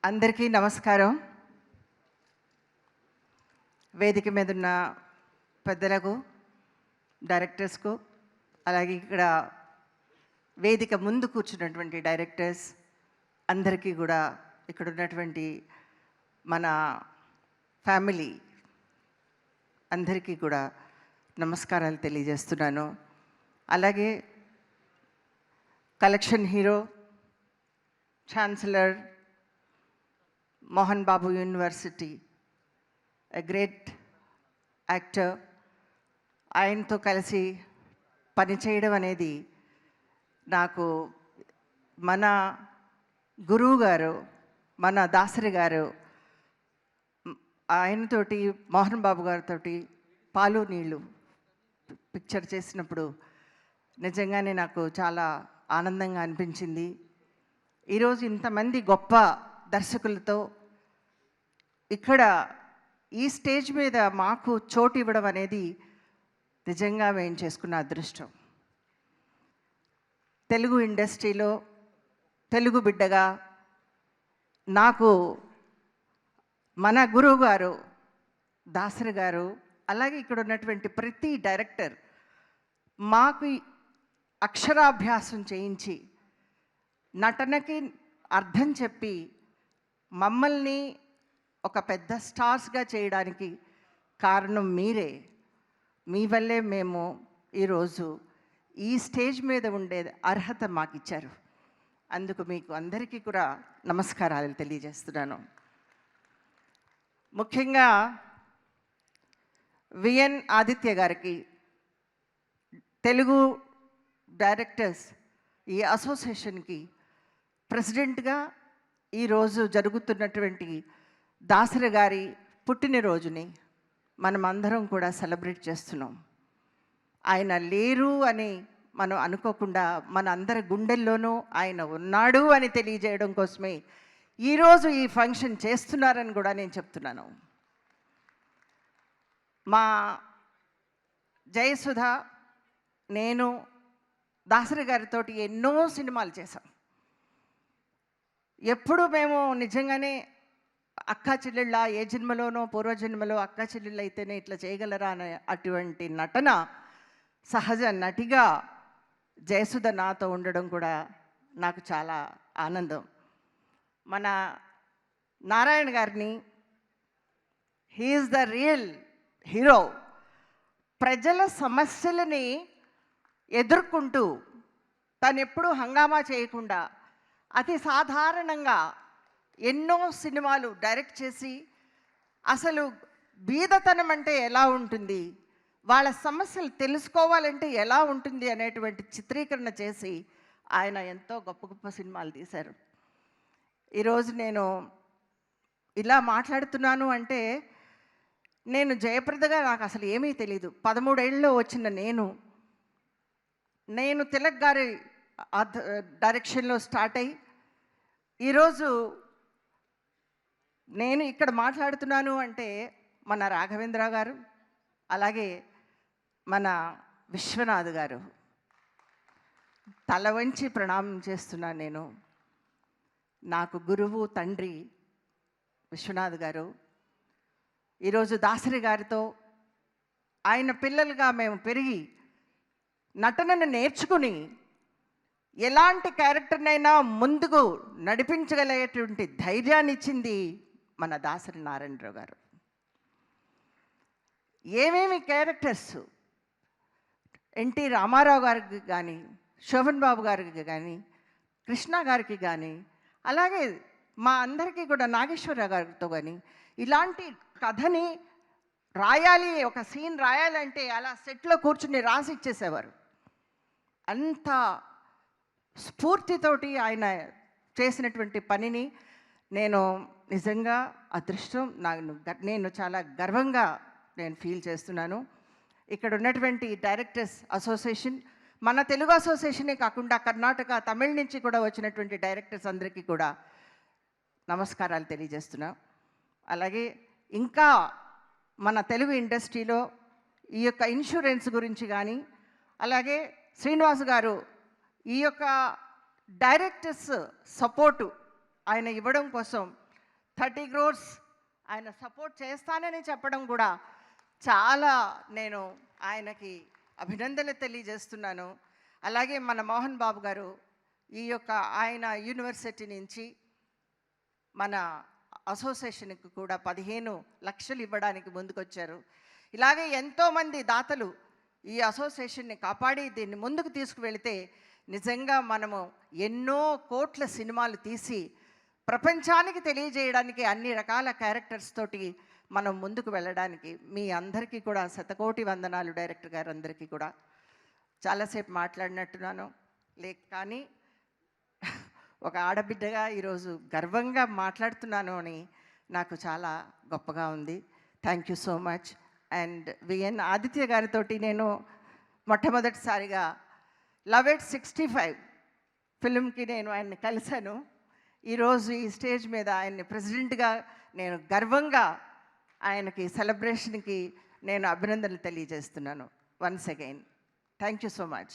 అందరికీ నమస్కారం. వేదిక మీద ఉన్న పెద్దలకు, డైరెక్టర్స్కు, అలాగే ఇక్కడ వేదిక ముందు కూర్చున్నటువంటి డైరెక్టర్స్ అందరికీ కూడా, ఇక్కడ ఉన్నటువంటి మన ఫ్యామిలీ అందరికీ కూడా నమస్కారాలు తెలియజేస్తున్నాను. అలాగే collection hero, chancellor, Mohan Babu university, a great actor, ఆయనతో కలిసి పనిచేయడం అనేది నాకు మన గురువు గారు, మన దాసరి గారు, ఆయనతోటి మోహన్ బాబు గారితో పాలు నీళ్ళు పిక్చర్ చేసినప్పుడు నిజంగానే నాకు చాలా ఆనందంగా అనిపించింది. ఈరోజు ఇంతమంది గొప్ప దర్శకులతో ఇక్కడ ఈ స్టేజ్ మీద మాకు చోటు ఇవ్వడం అనేది నిజంగా మేము చేసుకున్న అదృష్టం. తెలుగు ఇండస్ట్రీలో తెలుగు బిడ్డగా నాకు మన గురువు గారు దాసరి గారు, అలాగే ఇక్కడ ఉన్నటువంటి ప్రతి డైరెక్టర్ మాకు అక్షరాభ్యాసం చేయించి నటనకి అర్థం చెప్పి మమ్మల్ని ఒక పెద్ద స్టార్స్గా చేయడానికి కారణం మీరే. మీ వల్లే మేము ఈరోజు ఈ స్టేజ్ మీద ఉండే అర్హత మాకు ఇచ్చారు. అందుకు మీకు అందరికీ కూడా నమస్కారాలు తెలియజేస్తున్నాను. ముఖ్యంగా విఎన్ ఆదిత్య గారికి, తెలుగు డైరెక్టర్స్ ఈ అసోసియేషన్కి ప్రెసిడెంట్గా ఈరోజు జరుగుతున్నటువంటి దాసరి గారి పుట్టినరోజుని మనమందరం కూడా సెలబ్రేట్ చేస్తున్నాం. ఆయన లేరు అని మనం అనుకోకుండా మన అందరి గుండెల్లోనూ ఆయన ఉన్నాడు అని తెలియజేయడం కోసమే ఈరోజు ఈ ఫంక్షన్ చేస్తున్నారని కూడా నేను చెప్తున్నాను. మా జయసుధ, నేను దాసరి గారితో ఎన్నో సినిమాలు చేశాం. ఎప్పుడు మేము నిజంగానే అక్కా చెల్లెళ్ళ, ఏ జన్మలోనో పూర్వజన్మలో అక్కా చెల్లెళ్ళు అయితేనే ఇట్లా చేయగలరా అనే అటువంటి నటన సహజ నటిగా జయసుధ నాతో ఉండడం కూడా నాకు చాలా ఆనందం. మన నారాయణ గారిని, హీఈస్ ద రియల్ హీరో. ప్రజల సమస్యలని ఎదుర్కొంటూ తను ఎప్పుడూ హంగామా చేయకుండా అతి సాధారణంగా ఎన్నో సినిమాలు డైరెక్ట్ చేసి అసలు బీదతనం అంటే ఎలా ఉంటుంది, వాళ్ళ సమస్యలు తెలుసుకోవాలంటే ఎలా ఉంటుంది అనేటువంటి చిత్రీకరణ చేసి ఆయన ఎంతో గొప్ప గొప్ప సినిమాలు తీశారు. ఈరోజు నేను ఇలా మాట్లాడుతున్నాను అంటే నేను జయప్రదగా నాకు అసలు ఏమీ తెలీదు. 13 ఏళ్ళలో వచ్చిన నేను తిలక్ గారి డైరెక్షన్లో స్టార్ట్ అయ్యి ఈరోజు నేను ఇక్కడ మాట్లాడుతున్నాను అంటే మన రాఘవేంద్ర గారు, అలాగే మన విశ్వనాథ్ గారు తల వంచి ప్రణామం చేస్తున్నాను. నేను నాకు గురువు, తండ్రి విశ్వనాథ్ గారు. ఈరోజు దాసరి గారితో ఆయన పిల్లలుగా మేము పెరిగి నటనను నేర్చుకుని ఎలాంటి క్యారెక్టర్నైనా ముందుకు నడిపించగలిగేటువంటి ధైర్యాన్ని ఇచ్చింది మన దాసరి నారాయణరావు గారు. ఏమేమి క్యారెక్టర్స్ ఎన్టీ రామారావు గారికి కానీ, శోభన్ బాబు గారికి కానీ, కృష్ణ గారికి కానీ, అలాగే మా అందరికీ కూడా నాగేశ్వరరావు గారితో కానీ ఇలాంటి కథని రాయాలి, ఒక సీన్ రాయాలంటే అలా సెట్లో కూర్చుని రాసి ఇచ్చేసేవారు. అంత స్ఫూర్తితోటి ఆయన చేసినటువంటి పనిని నేను నిజంగా అదృష్టం, నేను చాలా గర్వంగా నేను ఫీల్ చేస్తున్నాను. ఇక్కడ ఉన్నటువంటి డైరెక్టర్స్ అసోసియేషన్, మన తెలుగు అసోసియేషనే కాకుండా కర్ణాటక, తమిళ నుంచి కూడా వచ్చినటువంటి డైరెక్టర్స్ అందరికీ కూడా నమస్కారాలు తెలియజేస్తున్నా. అలాగే ఇంకా మన తెలుగు ఇండస్ట్రీలో ఈ యొక్క ఇన్సూరెన్స్ గురించి కానీ, అలాగే శ్రీనివాస్ గారు ఈ యొక్క డైరెక్టర్స్ సపోర్టు ఆయన ఇవ్వడం కోసం 30 crores ఆయన సపోర్ట్ చేస్తానని చెప్పడం కూడా చాలా నేను ఆయనకి అభినందనలు తెలియజేస్తున్నాను. అలాగే మన మోహన్ బాబు గారు ఈ యొక్క ఆయన యూనివర్సిటీ నుంచి మన అసోసియేషన్కి కూడా 15 లక్షలు ఇవ్వడానికి ముందుకొచ్చారు. ఇలాగే ఎంతోమంది దాతలు ఈ అసోసియేషన్ని కాపాడి దీన్ని ముందుకు తీసుకువెళితే నిజంగా మనము ఎన్నో కోట్ల సినిమాలు తీసి ప్రపంచానికి తెలియజేయడానికి అన్ని రకాల క్యారెక్టర్స్ తోటి మనం ముందుకు వెళ్ళడానికి మీ అందరికీ కూడా శతకోటి వందనాలు. డైరెక్టర్ గారు అందరికీ కూడా చాలాసేపు మాట్లాడినట్టున్నాను కానీ ఒక ఆడబిడ్డగా ఈరోజు గర్వంగా మాట్లాడుతున్నాను అని నాకు చాలా గొప్పగా ఉంది. Thank you so much. And VN Aditya గారితో నేను మొట్టమొదటిసారిగా లవ్ ఎట్ 65 ఫిల్మ్కి నేను ఆయన్ని కలిశాను. ఈరోజు ఈ స్టేజ్ మీద ఆయన్ని ప్రెసిడెంట్గా నేను గర్వంగా ఆయనకి సెలబ్రేషన్కి నేను అభినందనలు తెలియజేస్తున్నాను. Once again thank you so much.